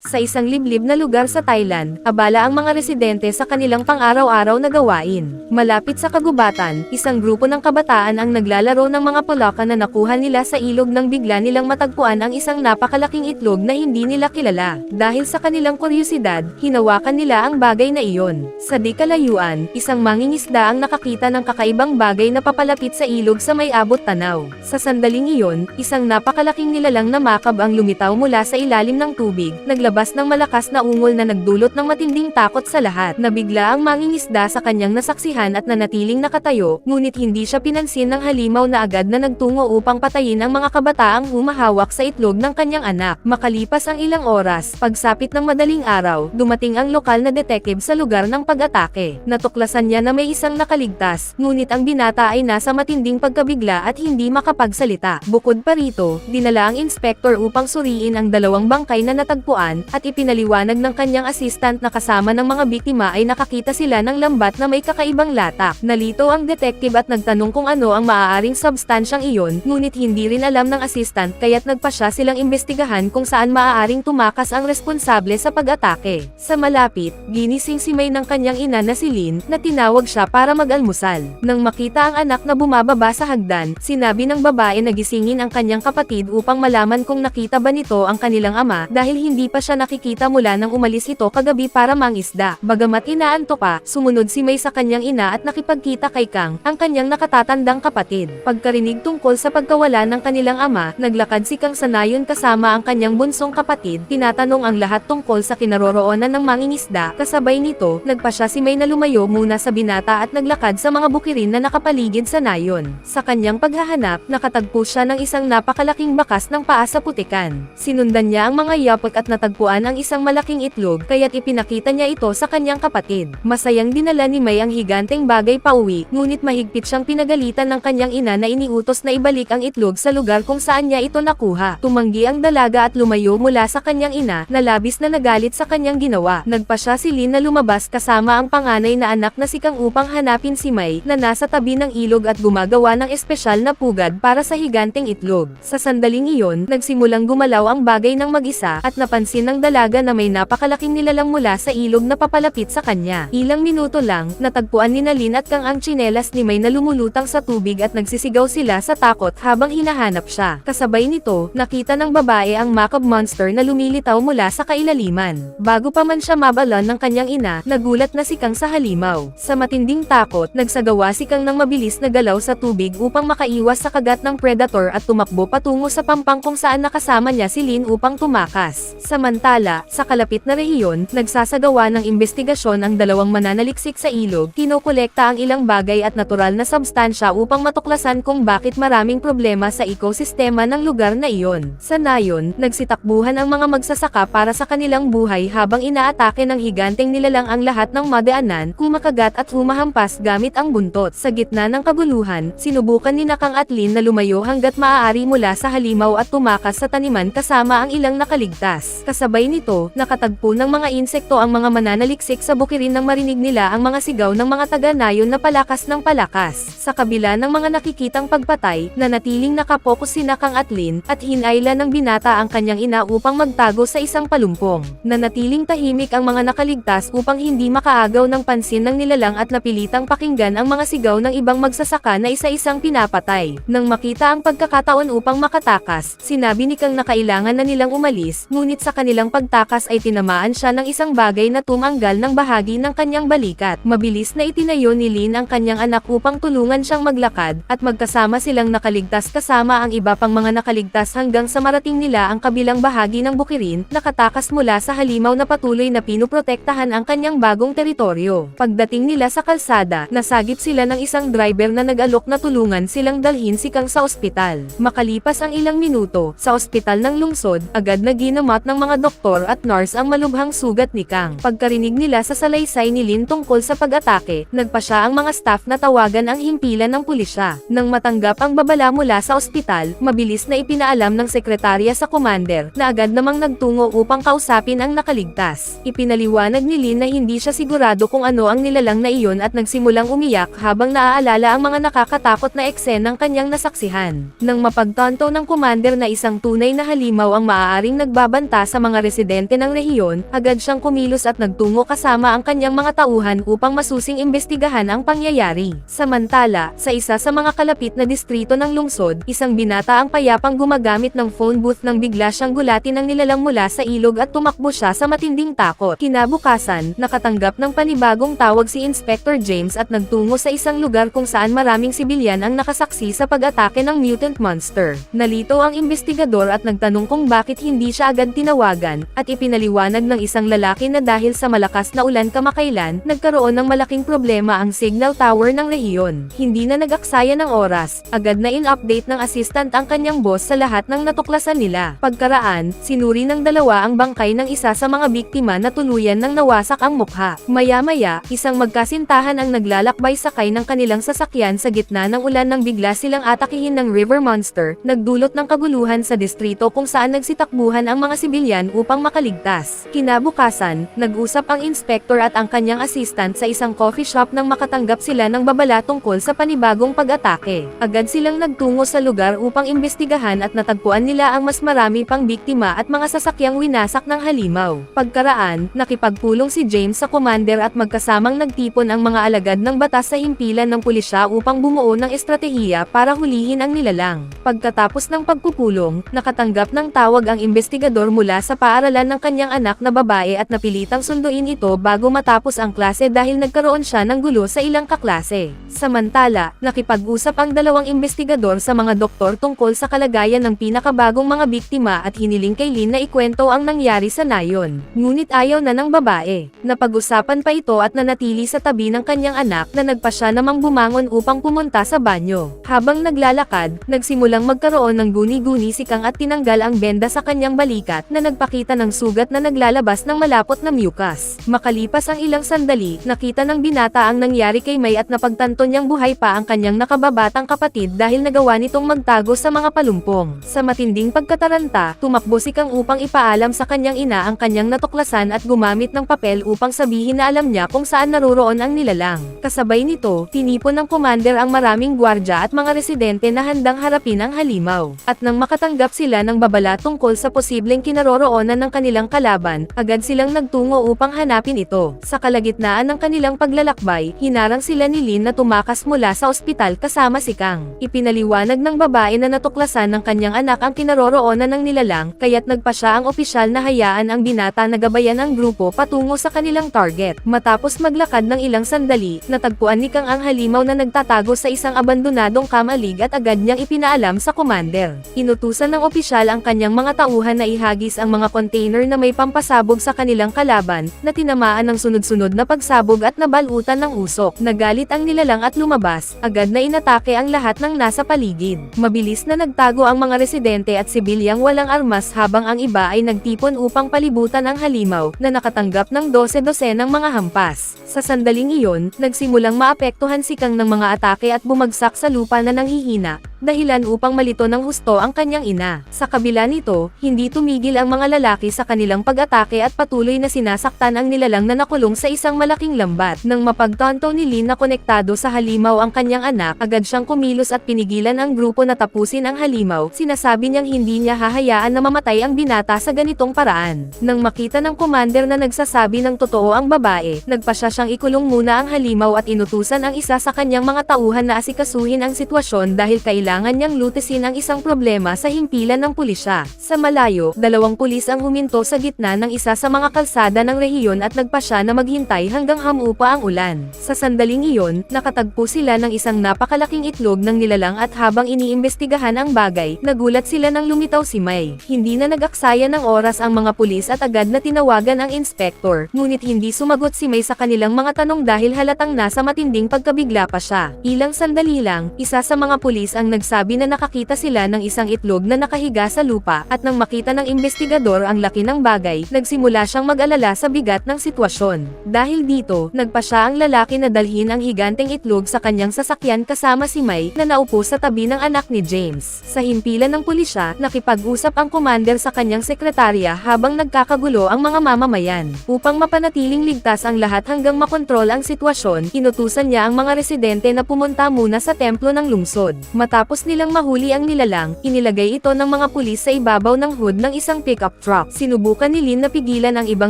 Sa isang liblib na lugar sa Thailand, abala ang mga residente sa kanilang pang-araw-araw na gawain. Malapit sa kagubatan, isang grupo ng kabataan ang naglalaro ng mga pulakan na nakuha nila sa ilog nang bigla nilang matagpuan ang isang napakalaking itlog na hindi nila kilala. Dahil sa kanilang kuryosidad, hinawakan nila ang bagay na iyon. Sa di kalayuan, isang mangingisda ang nakakita ng kakaibang bagay na papalapit sa ilog sa may abot tanaw. Sa sandaling iyon, isang napakalaking nilalang na makab ang lumitaw mula sa ilalim ng tubig, naglabas ng malakas na ungol na nagdulot ng matinding takot sa lahat. Nabigla ang mangingisda sa kanyang nasaksihan at nanatiling nakatayo, ngunit hindi siya pinansin ng halimaw na agad na nagtungo upang patayin ang mga kabataang humahawak sa itlog ng kanyang anak. Makalipas ang ilang oras, pagsapit ng madaling araw, dumating ang lokal na detective sa lugar ng pag-atake. Natuklasan niya na may isang nakaligtas, ngunit ang binata ay nasa matinding pagkabigla at hindi makapagsalita. Bukod pa rito, dinala ang inspektor upang suriin ang dalawang bangkay na natagpuan, at ipinaliwanag ng kanyang assistant na kasama ng mga biktima ay nakakita sila ng lambat na may kakaibang latak. Nalito ang detective at nagtanong kung ano ang maaaring substansyang iyon, ngunit hindi rin alam ng assistant kaya't nagpasya silang imbestigahan kung saan maaaring tumakas ang responsable sa pag-atake. Sa malapit, ginising si May ng kanyang ina na si Lin, na tinawag siya para mag-almusal. Nang makita ang anak na bumababa sa hagdan, sinabi ng babae na gisingin ang kanyang kapatid upang malaman kung nakita ba nito ang kanilang ama dahil hindi pa siya nakikita mula nang umalis ito kagabi para mangisda. Bagamat inaanto pa, sumunod si May sa kanyang ina at nakipagkita kay Kang, ang kanyang nakatatandang kapatid. Pagkarinig tungkol sa pagkawala ng kanilang ama, naglakad si Kang sa nayon kasama ang kanyang bunsong kapatid, tinatanong ang lahat tungkol sa kinaroroonan ng mangingisda. Kasabay nito, nagpasya si May na lumayo muna sa binata at naglakad sa mga bukirin na nakapaligid sa nayon. Sa kanyang paghahanap, nakatagpo siya ng isang napakalaking bakas ng paa sa putikan. Sinundan niya ang mga yapot at natagpuan ang isang malaking itlog, kaya't ipinakita niya ito sa kanyang kapatid. Masayang dinala ni May ang higanteng bagay pauwi, ngunit mahigpit siyang pinagalitan ng kanyang ina na iniutos na ibalik ang itlog sa lugar kung saan niya ito nakuha. Tumanggi ang dalaga at lumayo mula sa kanyang ina, na labis na nagalit sa kanyang ginawa. Nagpasya si Lin na lumabas kasama ang panganay na anak na si Kang upang hanapin si May, na nasa tabi ng ilog at gumagawa ng espesyal na pugad para sa higanteng itlog. Sa sandaling iyon, nagsimulang gumalaw ang bagay ng mag-isa, at napansin ng dalaga na may napakalaking nilalang mula sa ilog na papalapit sa kanya. Ilang minuto lang, natagpuan ni Lin at Kang ang tsinelas ni May na lumulutang sa tubig at nagsisigaw sila sa takot habang hinahanap siya. Kasabay nito, nakita ng babae ang macabre monster na lumilitaw mula sa kailaliman. Bago pa man siya mabalan ng kanyang ina, nagulat na si Kang sa halimaw. Sa matinding takot, nagsagawa si Kang ng mabilis na galaw sa tubig upang makaiwas sa kagat ng predator at tumakbo patungo sa pampang kung saan nakasama niya si Lin upang tumakas. Samantala, sa kalapit na rehiyon, nagsasagawa ng imbestigasyon ang dalawang mananaliksik sa ilog, kinokolekta ang ilang bagay at natural na substansya upang matuklasan kung bakit maraming problema sa ekosistema ng lugar na iyon. Sa nayon, nagsitakbuhan ang mga magsasaka para sa kanilang buhay habang inaatake ng higanteng nilalang ang lahat ng madaanan, kumakagat at humahampas gamit ang buntot. Sa gitna ng kaguluhan, sinubukan ni Kang at Lin na lumayo hanggat maaari mula sa halimaw at tumakas sa taniman kasama ang ilang nakaligtas. Kasabay nito, nakatagpo ng mga insekto ang mga mananaliksik sa bukirin nang marinig nila ang mga sigaw ng mga taga-nayon na palakas ng palakas. Sa kabila ng mga nakikitang pagpatay, nanatiling nakapokus si Kang at Lin, at hinayla ng binata ang kanyang ina upang magtago sa isang palumpong. Nanatiling tahimik ang mga nakaligtas upang hindi makaagaw ng pansin ng nilalang at napilitang pakinggan ang mga sigaw ng ibang magsasaka na isa-isang pinapatay. Nang makita ang pagkakataon upang makatakas, sinabi ni Kang na kailangan na nilang umalis, ngunit sa kanilang pagtakas ay tinamaan siya ng isang bagay na tumanggal ng bahagi ng kanyang balikat. Mabilis na itinayo ni Lin ang kanyang anak upang tulungan siyang maglakad, at magkasama silang nakaligtas kasama ang iba pang mga nakaligtas hanggang sa marating nila ang kabilang bahagi ng bukirin, nakatakas mula sa halimaw na patuloy na pinuprotektahan ang kanyang bagong teritoryo. Pagdating nila sa kalsada, nasagip sila ng isang driver na nag-alok na tulungan silang dalhin si Kang sa ospital. Makalipas ang ilang minuto, sa ospital ng lungsod, agad na ginamat ng mga doktor at nurse ang malubhang sugat ni Kang. Pagkarinig nila sa salaysay ni Lin tungkol sa pag-atake, nagpasya ang mga staff na tawagan ang himpilan ng pulisya. Nang matanggap ang babala mula sa ospital, mabilis na ipinaalam ng sekretarya sa commander, na agad namang nagtungo upang kausapin ang nakaligtas. Ipinaliwanag ni Lin na hindi siya sigurado kung ano ang nilalang na iyon at nagsimulang umiyak habang naaalala ang mga nakakatakot na eksenang kanyang nasaksihan. Nang mapagtanto ng commander na isang tunay na halimaw ang maaaring nagbabanta sa mga mga residente ng rehiyon, agad siyang kumilos at nagtungo kasama ang kanyang mga tauhan upang masusing imbestigahan ang pangyayari. Samantala, sa isa sa mga kalapit na distrito ng lungsod, isang binata ang payapang gumagamit ng phone booth nang bigla siyang gulatin ng nilalang mula sa ilog at tumakbo siya sa matinding takot. Kinabukasan, nakatanggap ng panibagong tawag si Inspector James at nagtungo sa isang lugar kung saan maraming sibilyan ang nakasaksi sa pag-atake ng mutant monster. Nalito ang investigador at nagtanong kung bakit hindi siya agad tinawagan, at ipinaliwanag ng isang lalaki na dahil sa malakas na ulan kamakailan, nagkaroon ng malaking problema ang signal tower ng rehiyon. Hindi na nag-aksaya ng oras, agad na in-update ng assistant ang kanyang boss sa lahat ng natuklasan nila. Pagkaraan, sinuri ng dalawa ang bangkay ng isa sa mga biktima na tuluyan nang nawasak ang mukha. Maya-maya, isang magkasintahan ang naglalakbay sakay ng kanilang sasakyan sa gitna ng ulan nang bigla silang atakihin ng river monster, nagdulot ng kaguluhan sa distrito kung saan nagsitakbuhan ang mga sibilyan upang makaligtas. Kinabukasan, nag-usap ang inspector at ang kanyang assistant sa isang coffee shop nang makatanggap sila ng babala tungkol sa panibagong pag-atake. Agad silang nagtungo sa lugar upang imbestigahan at natagpuan nila ang mas marami pang biktima at mga sasakyang winasak ng halimaw. Pagkaraan, nakipagpulong si James sa commander at magkasamang nagtipon ang mga alagad ng batas sa himpilan ng pulisya upang bumuo ng estratehiya para hulihin ang nilalang. Pagkatapos ng pagpupulong, nakatanggap ng tawag ang investigador mula sa paaralan ng kanyang anak na babae at napilitang sunduin ito bago matapos ang klase dahil nagkaroon siya ng gulo sa ilang kaklase. Samantala, nakipag-usap ang dalawang investigador sa mga doktor tungkol sa kalagayan ng pinakabagong mga biktima at hiniling kay Lynn na ikwento ang nangyari sa nayon. Ngunit ayaw na ng babae. Napag-usapan pa ito at nanatili sa tabi ng kanyang anak na nagpasya namang bumangon upang pumunta sa banyo. Habang naglalakad, nagsimulang magkaroon ng guni-guni si Kang at tinanggal ang benda sa kanyang balikat na nagpakita ng sugat na naglalabas ng malapot na mucus. Makalipas ang ilang sandali, nakita ng binata ang nangyari kay May at napagtanto niyang buhay pa ang kanyang nakababatang kapatid dahil nagawa nitong magtago sa mga palumpong. Sa matinding pagkataranta, tumakbo si Kang upang ipaalam sa kanyang ina ang kanyang natuklasan at gumamit ng papel upang sabihin na alam niya kung saan naroroon ang nilalang. Kasabay nito, tinipon ng commander ang maraming gwardya at mga residente na handang harapin ang halimaw. At nang makatanggap sila ng babala tungkol sa posibleng kinaroroonan ng kanilang kalaban, agad silang nagtungo upang hanapin ito. Sa kalagitnaan ng kanilang paglalakbay, hinarang sila ni Lynn na tumakas mula sa ospital kasama si Kang. Ipinaliwanag ng babae na natuklasan ng kanyang anak ang kinaroroonan ng nilalang, kaya't nagpa siya ang opisyal na hayaan ang binata na gabayan ang grupo patungo sa kanilang target. Matapos maglakad ng ilang sandali, natagpuan ni Kang ang halimaw na nagtatago sa isang abandonadong kamalig at agad niyang ipinaalam sa commander. Inutusan ng opisyal ang kanyang mga tauhan na ihagis ang mga container na may pampasabog sa kanilang kalaban, na tinamaan ng sunod-sunod na pagsabog at nabalutan ng usok. Nagalit ang nilalang at lumabas, agad na inatake ang lahat ng nasa paligid. Mabilis na nagtago ang mga residente at sibilyang walang armas habang ang iba ay nagtipon upang palibutan ang halimaw, na nakatanggap ng 12 ng mga hampas. Sa sandaling iyon, nagsimulang maapektuhan si Kang ng mga atake at bumagsak sa lupa na nanghihina, dahilan upang malito ng husto ang kanyang ina. Sa kabila nito, hindi tumigil ang mga lalaki sa kanilang pag-atake at patuloy na sinasaktan ang nilalang na nakulong sa isang malaking lambat. Nang mapagtanto ni Lynn na konektado sa halimaw ang kanyang anak, agad siyang kumilos at pinigilan ang grupo na tapusin ang halimaw. Sinasabi niyang hindi niya hahayaan na mamatay ang binata sa ganitong paraan. Nang makita ng commander na nagsasabi ng totoo ang babae, nagpasya siyang ikulong muna ang halimaw at inutusan ang isa sa kanyang mga tauhan na asikasuhin ang sitwasyon dahil kailangan niyang lutisin ang isang problema sa himpilan ng pulisya. Sa malayo, 2 pulis ang huminto sa gitna ng isa sa mga kalsada ng rehiyon at nagpasya na maghintay hanggang hamupa ang ulan. Sa sandaling iyon, nakatagpo sila ng isang napakalaking itlog ng nilalang at habang iniimbestigahan ang bagay, nagulat sila nang lumitaw si May. Hindi na nag-aksaya ng oras ang mga pulis at agad na tinawagan ang inspektor, ngunit hindi sumagot si May sa kanilang mga tanong dahil halatang nasa matinding pagkabigla pa siya. Ilang sandali lang, isa sa mga pulis ang nagsabi na nakakita sila ng isang itlog na nakahiga sa lupa, at nang makita ng investigador ang laki ng bagay, nagsimula siyang mag-alala sa bigat ng sitwasyon. Dahil dito, nagpa siya ang lalaki na dalhin ang higanteng itlog sa kanyang sasakyan kasama si May na naupo sa tabi ng anak ni James. Sa himpilan ng pulisya, nakipag-usap ang commander sa kanyang sekretarya habang nagkakagulo ang mga mamamayan. Upang mapanatiling ligtas ang lahat hanggang makontrol ang sitwasyon, inutusan niya ang mga residente na pumunta muna sa templo ng lungsod. Matapos nilang mahuli ang nilalang, inilagay ito ng mga pulis sa ibabaw ng hood ng isang pickup truck. Sinubukan ni Lin na pigilan ang ibang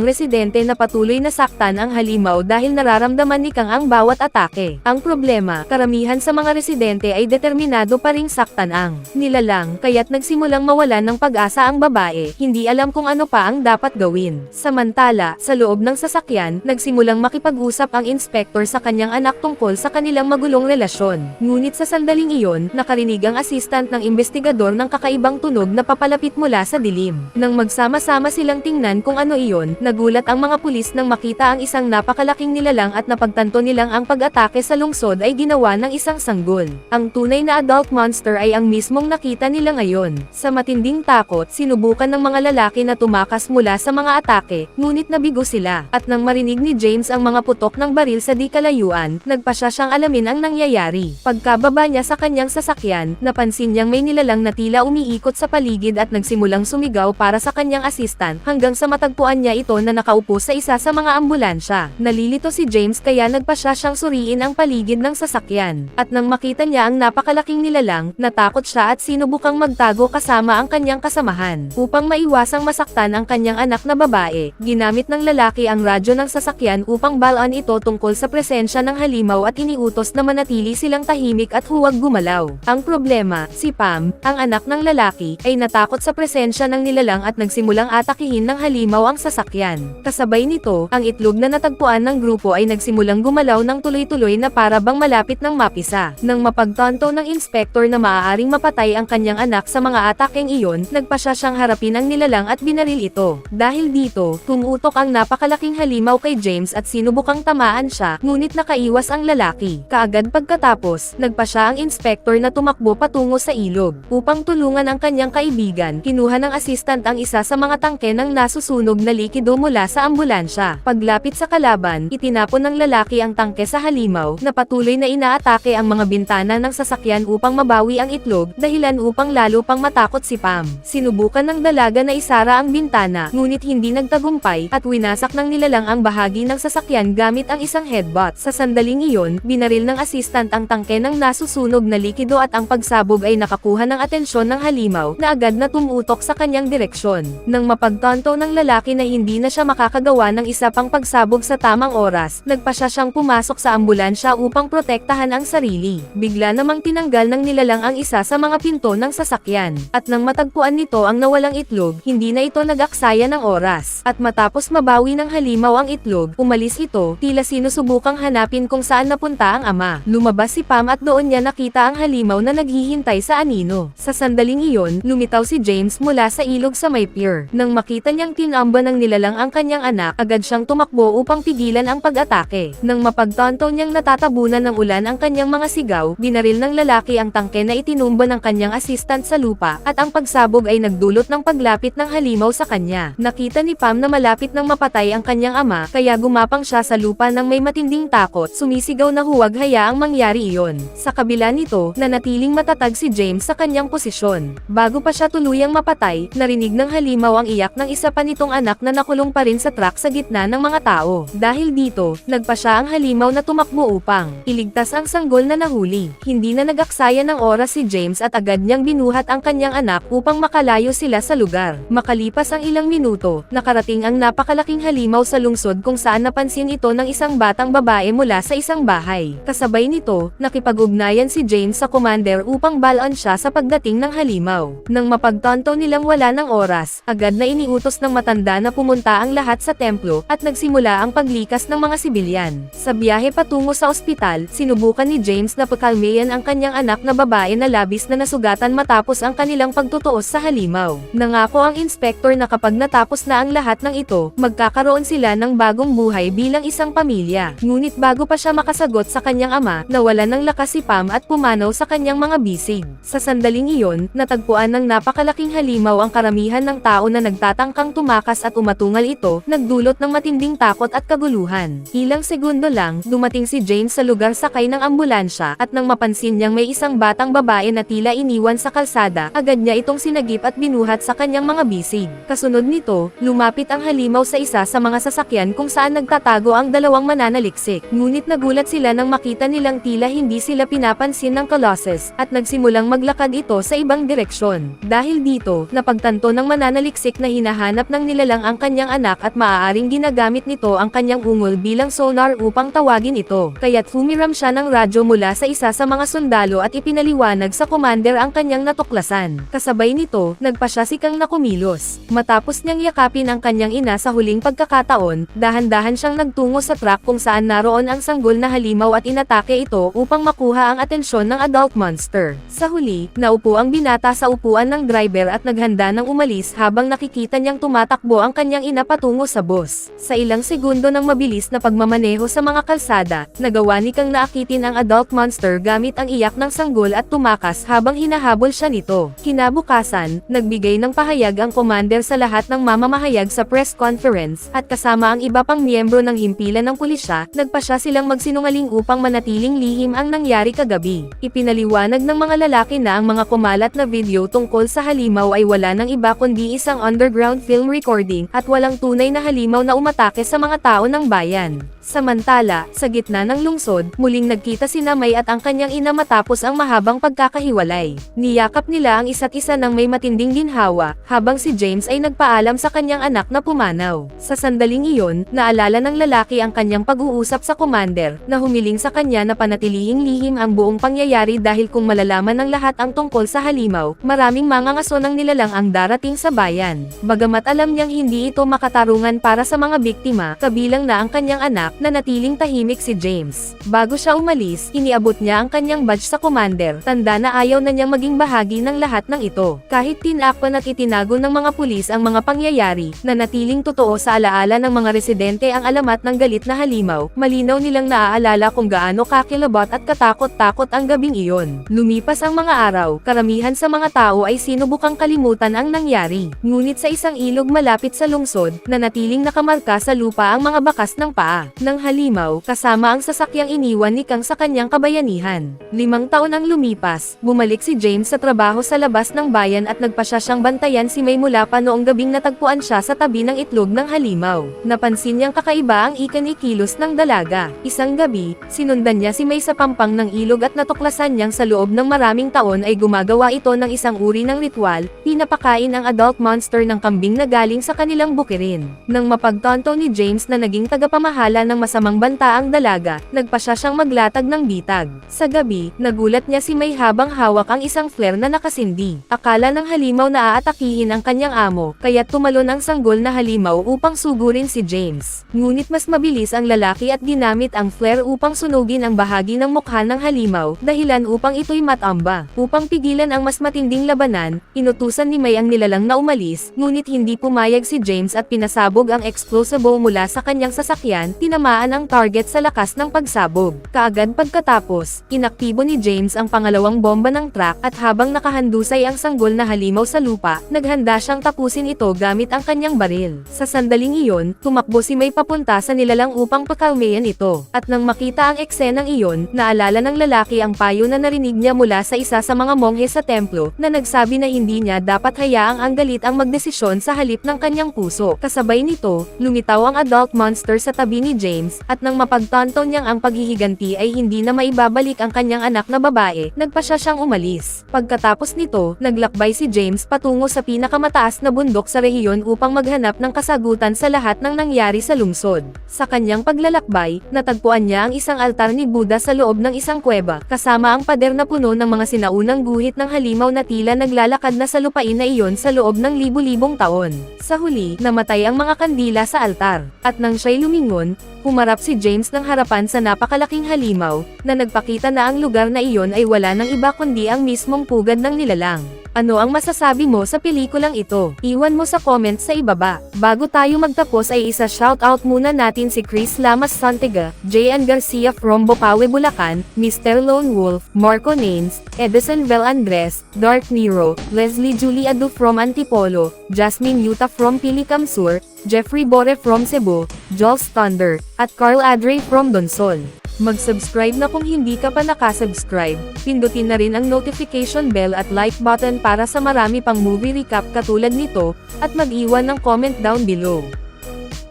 residente na patuloy na saktan ang halimaw dahil nararamdaman ni Kang ang bawat atake. Ang problema, karamihan sa mga residente ay determinado pa ring saktan ang nilalang, kaya't nagsimulang mawalan ng pag-asa ang babae, hindi alam kung ano pa ang dapat gawin. Samantala, sa loob ng sasakyan, nagsimulang makipag-usap ang inspektor sa kanyang anak tungkol sa kanilang magulong relasyon. Ngunit sa sandaling iyon, nakarinig ang assistant ng investigador ng kakaibang tunog na papalapit mula sa dilim. Nang magsama-sama silang tingnan kung ano iyon, nagulat ang mga pulis nang makita ang isang napakalaking nilalang at napagtanto nilang ang pag-atake sa lungsod ay ginawa ng isang sanggol. Ang tunay na adult monster ay ang mismong nakita nila ngayon. Sa matinding takot, sinubukan ng mga lalaki na tumakas mula sa mga atake, ngunit nabigo sila. At nang marinig ni James ang mga putok ng baril sa di kalayuan, nagpasya siyang alamin ang nangyayari. Pagkababa niya sa kanyang sasakyan, napansin niyang may nilalang na tila umiikot sa paligid at nagsimulang sumigaw para sa kanyang assistant, hanggang sa matagpuan niya ito na nakaupo sa isa sa mga ambulansya. Nalilito si James kaya nagpasya siyang suriin ang paligid ng sasakyan. At nang makita niya ang napakalaking nilalang, natakot siya at sinubukang magtago kasama ang kanyang kasamahan. Upang maiwasang masaktan ang kanyang anak na babae, ginamit ng lalaki ang radyo ng sasakyan upang balaan ito tungkol sa presensya ng halimaw at iniutos na manatili silang tahimik at huwag gumalaw. Ang problema, si Pam, ang anak ng lalaki, ay natakot sa presensya ng nilalang at nagsimulang atakihin ng halimaw ang sasakyan. Kasabay nito, ang itlog na natagpuan ng grupo ay nagsimulang gumalaw ng tuloy-tuloy na para bang malapit ng mapisa. Nang mapagtanto ng inspektor na maaaring mapatay ang kanyang anak sa mga atakeng iyon, nagpasya siyang harapin ang nilalang at binaril ito. Dahil dito, tumutok ang napakalaking halimaw kay James at sinubukang tamaan siya, ngunit nakaiwas ang lalaki. Kaagad pagkatapos, nagpasya ang inspektor na tumakbo patungo sa ilog. Upang tulungan ang kanyang kaibigan, kinuha ng assistant ang isa sa mga tangke ng nasusunog na likido mula sa ambulansya. Paglapit sa kalaban, itinapon ng lalaki ang tangke sa halimaw, na patuloy na inaatake ang mga bintana ng sasakyan upang mabawi ang itlog, dahilan upang lalo pang matakot si Pam. Sinubukan ng dalaga na isara ang bintana, ngunit hindi nagtagumpay, at winasak ng nilalang ang bahagi ng sasakyan gamit ang isang headbutt. Sa sandaling iyon, binaril ng assistant ang tangke ng nasusunog na likido at ang pagsabog ay nakakuha ng atensyon ng halimaw, na agad na tumutok sa kanyang direksyon. Nang mapagtanto ng lalaki na hindi na siya makakagawa ng isa pang pagsabog sa tamang oras, nagpasya siyang pumasok sa ambulansya upang protektahan ang sarili. Bigla namang tinanggal ng nilalang ang isa sa mga pinto ng sasakyan, at nang matagpuan nito ang nawalang itlog, hindi na ito nag-aksaya ng oras. At matapos mabawi ng halimaw ang itlog, umalis ito, tila sinusubukang hanapin kung saan napunta ang ama. Lumabas si Pam at doon niya nakita ang halimaw na naghihintay sa anino. Sa sandaling iyon, lumitaw si James mula sa ilog sa may pier. Nang makita niyang tinamba ng nilalang ang kanyang anak, agad siyang tumakbo upang pigilan ang pag-atake. Nang mapagtanto niyang natatabunan ng ulan ang kanyang mga sigaw, binaril ng lalaki ang tangke na itinumba ng kanyang assistant sa lupa, at ang pagsabog ay nagdulot ng paglapit ng halimaw sa kanya. Nakita ni Pam na malapit nang mapatay ang kanyang ama, kaya gumapang siya sa lupa ng may matinding takot, sumisigaw na huwag hayaang mangyari iyon. Sa kabila nito, nanatiling matatag si James sa kanyang posisyon. Bago pa siya tuluyang mapatay, narinig ng halimaw ang iyak ng isa pa nitong anak na nakulong pa rin sa truck sa gitna ng mga tao. Dahil dito, nagpasya ang halimaw na tumakbo upang iligtas ang sanggol na nahuli. Hindi na nag-aksaya ng oras si James at agad niyang binuhat ang kanyang anak upang makalayo sila sa lugar. Makalipas ang ilang minuto, nakarating ang napakalaking halimaw sa lungsod kung saan napansin ito ng isang batang babae mula sa isang bahay. Kasabay nito, nakipag-ugnayan si James sa commander upang balaan siya sa pagdating ng halimaw. Nang mapagtanto nilang wala ng oras, agad na iniutos ng matanda na pumunta ang lahat sa templo, at nagsimula ang paglikas ng mga sibilyan. Sa biyahe patungo sa ospital, sinubukan ni James na pakalmayan ang kanyang anak na babae na labis na nasugatan matapos ang kanilang pagtutuos sa halimaw. Nangako ang inspektor na kapag natapos na ang lahat ng ito, magkakaroon sila ng bagong buhay bilang isang pamilya. Ngunit bago pa siya makasagot sa kanyang ama, nawalan ng lakas si Pam at pumanaw sa kanyang mga bisig. Sa sandaling iyon, natagpuan ng napakalaking halimaw ang karamihan ng tao na nagtatangkang tumakas at umatungal ito, nagdulot ng matinding takot at kaguluhan. Ilang segundo lang, dumating si James sa lugar sakay ng ambulansya, at nang mapansin niyang may isang batang babae na tila iniwan sa kalsada, agad niya itong sinagip at binuhat sa kanyang mga bisig. Kasunod nito, lumapit ang halimaw sa isa sa mga sasakyan kung saan nagtatago ang dalawang mananaliksik. Ngunit nagulat sila nang makita nilang tila hindi sila pinapansin ng Colossus, at nagsimulang maglakad ito sa ibang direksyon. Dahil dito, napagtanto ng mananaliksik saliksik na hinahanap ng nilalang ang kanyang anak at maaaring ginagamit nito ang kanyang ungol bilang sonar upang tawagin ito. Kaya't humiram siya ng radyo mula sa isa sa mga sundalo at ipinaliwanag sa commander ang kanyang natuklasan. Kasabay nito, nagpa siya si Kang na kumilos. Matapos niyang yakapin ang kanyang ina sa huling pagkakataon, dahan-dahan siyang nagtungo sa truck kung saan naroon ang sanggol na halimaw at inatake ito upang makuha ang atensyon ng adult monster. Sa huli, naupo ang binata sa upuan ng driver at naghanda ng umalis habang nakikita niyang tumatakbo ang kanyang ina patungo sa boss. Sa ilang segundo ng mabilis na pagmamaneho sa mga kalsada, nagawa ni Kang na akitin ang adult monster gamit ang iyak ng sanggol at tumakas habang hinahabol siya nito. Kinabukasan, nagbigay ng pahayag ang commander sa lahat ng mamamahayag sa press conference, at kasama ang iba pang miyembro ng himpilan ng pulisya, nagpa siya silang magsinungaling upang manatiling lihim ang nangyari kagabi. Ipinaliwanag ng mga lalaki na ang mga kumalat na video tungkol sa halimaw ay wala ng iba kundi isang underground film recording at walang tunay na halimaw na umatake sa mga tao ng bayan. Samantala, sa gitna ng lungsod, muling nagkita sina May at ang kanyang ina matapos ang mahabang pagkakahiwalay. Niyakap nila ang isa't isa ng may matinding ginhawa, habang si James ay nagpaalam sa kanyang anak na pumanaw. Sa sandaling iyon, naalala ng lalaki ang kanyang pag-uusap sa commander, na humiling sa kanya na panatilihing lihim ang buong pangyayari dahil kung malalaman ng lahat ang tungkol sa halimaw, maraming mangangaso ng nilalang ang darating sa bayan. Bagamat alam niyang hindi ito makatarungan para sa mga biktima, kabilang na ang kanyang anak, na natiling tahimik si James. Bago siya umalis, iniabot niya ang kanyang badge sa commander, tanda na ayaw na niyang maging bahagi ng lahat ng ito. Kahit tinakpan at itinago ng mga pulis ang mga pangyayari, na natiling totoo sa alaala ng mga residente ang alamat ng galit na halimaw, malinaw nilang naaalala kung gaano kakilabot at katakot-takot ang gabing iyon. Lumipas ang mga araw, karamihan sa mga tao ay sinubukang kalimutan ang nangyari. Ngunit sa isang ilog malapit sa lungsod, na natiling nakamarka sa lupa ang mga bakas ng paa ng halimaw, kasama ang sasakyang iniwan ni Kang sa kanyang kabayanihan. 5 taon ang lumipas, bumalik si James sa trabaho sa labas ng bayan at nagpasya siyang bantayan si May mula pa noong gabing natagpuan siya sa tabi ng itlog ng halimaw. Napansin niyang kakaiba ang ikinikilos ng dalaga. Isang gabi, sinundan niya si May sa pampang ng ilog at natuklasan niyang sa loob ng maraming taon ay gumagawa ito ng isang uri ng ritual, pinapakain ang adult monster ng kambing na galing sa kanilang bukirin. Nang mapagtanto ni James na naging tagapamahala ng masamang banta ang dalaga, nagpasya siyang maglatag ng bitag. Sa gabi, nagulat niya si May habang hawak ang isang flare na nakasindi. Akala ng halimaw na aatakihin ang kanyang amo, kaya tumalon ang sanggol na halimaw upang sugurin si James. Ngunit mas mabilis ang lalaki at ginamit ang flare upang sunugin ang bahagi ng mukha ng halimaw, dahilan upang ito'y matamba. Upang pigilan ang mas matinding labanan, inutusan ni May ang nilalang na umalis, ngunit hindi pumayag si James at pinasabog ang explosible mula sa kanyang sasakyan, tinamaan ang target sa lakas ng pagsabog. Kaagad pagkatapos, inaktibo ni James ang pangalawang bomba ng truck at habang nakahandusay ang sanggol na halimaw sa lupa, naghanda siyang tapusin ito gamit ang kanyang baril. Sa sandaling iyon, tumakbo si May papunta sa nilalang upang pakalmayan ito. At nang makita ang eksenang iyon, naalala ng lalaki ang payo na narinig niya mula sa isa sa mga monghe sa templo, na nagsabi na hindi niya dapat hayaang ang galit ang magdesisyon sa halip ng kanyang puso. Kasabay nito, lumitaw ang adult monster sa tabi ni James, at nang mapagtanto niyang ang paghihiganti ay hindi na maibabalik ang kanyang anak na babae, nagpasya siyang umalis. Pagkatapos nito, naglakbay si James patungo sa pinakamataas na bundok sa rehiyon upang maghanap ng kasagutan sa lahat ng nangyari sa lungsod. Sa kanyang paglalakbay, natagpuan niya ang isang altar ni Buddha sa loob ng isang kuweba, kasama ang pader na puno ng mga sinaunang guhit ng halimaw na tila naglalakad na sa lupain na iyon sa loob ng libu-libong taon. Sa huli, namatay ang mga kandila sa altar, at nang siya'y lumingon, humarap si James ng harapan sa napakalaking halimaw, na nagpakita na ang lugar na iyon ay wala ng iba kundi ang mismong pugad ng nilalang. Ano ang masasabi mo sa pelikulang ito? Iwan mo sa comment sa ibaba. Bago tayo magtapos ay isa-shoutout muna natin si Chris Lamas Santega, J.N. Garcia from Bocaue, Bulacan, Mr. Lone Wolf, Marco Nains, Edison Vel Andres, Dark Nero, Leslie Julie Adu from Antipolo, Jasmine Yuta from Pilicam Sur, Jeffrey Bore from Cebu, Jules Thunder, at Carl Adre from Donsol. Mag-subscribe na kung hindi ka pa nakasubscribe, pindutin na rin ang notification bell at like button para sa marami pang movie recap katulad nito, at mag-iwan ng comment down below.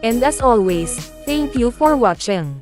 And as always, thank you for watching.